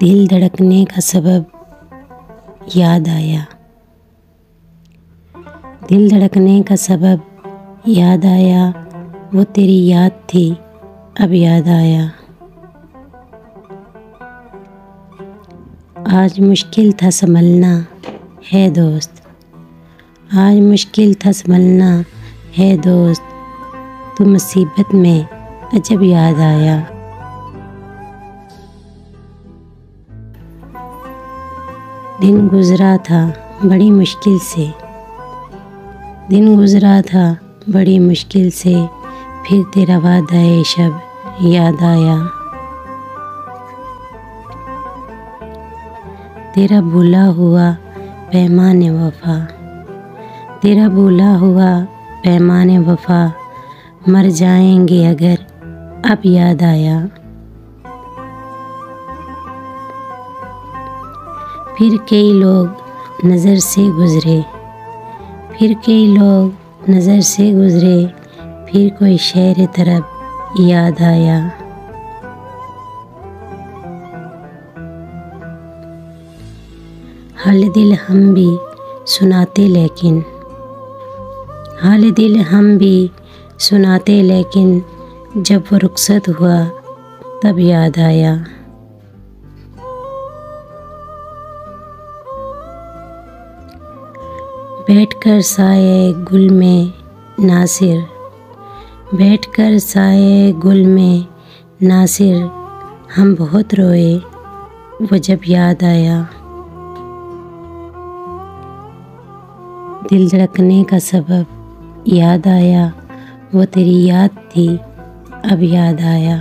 दिल धड़कने का सबब याद आया। दिल धड़कने का सबब याद आया, वो तेरी याद थी अब याद आया। आज मुश्किल था संभलना है दोस्त, आज मुश्किल था संभलना है दोस्त, तू मुसीबत में अजब याद आया। दिन गुज़रा था बड़ी मुश्किल से, दिन गुज़रा था बड़ी मुश्किल से, फिर तेरा वादा-ए शब याद आया। तेरा भूला हुआ पैमाने वफ़ा, तेरा भूला हुआ पैमाने वफ़ा, मर जाएंगे अगर अब याद आया। फिर कई लोग नज़र से गुज़रे, फिर कई लोग नज़र से गुज़रे, फिर कोई शहर तरफ याद आया। हाल दिल हम भी सुनाते लेकिन, हाल दिल हम भी सुनाते लेकिन, जब वो रुखसत हुआ तब याद आया। बैठकर साए गुल में नासिर, बैठकर साए गुल में नासिर, हम बहुत रोए वो जब याद आया। दिल धड़कने का सबब याद आया, वो तेरी याद थी अब याद आया।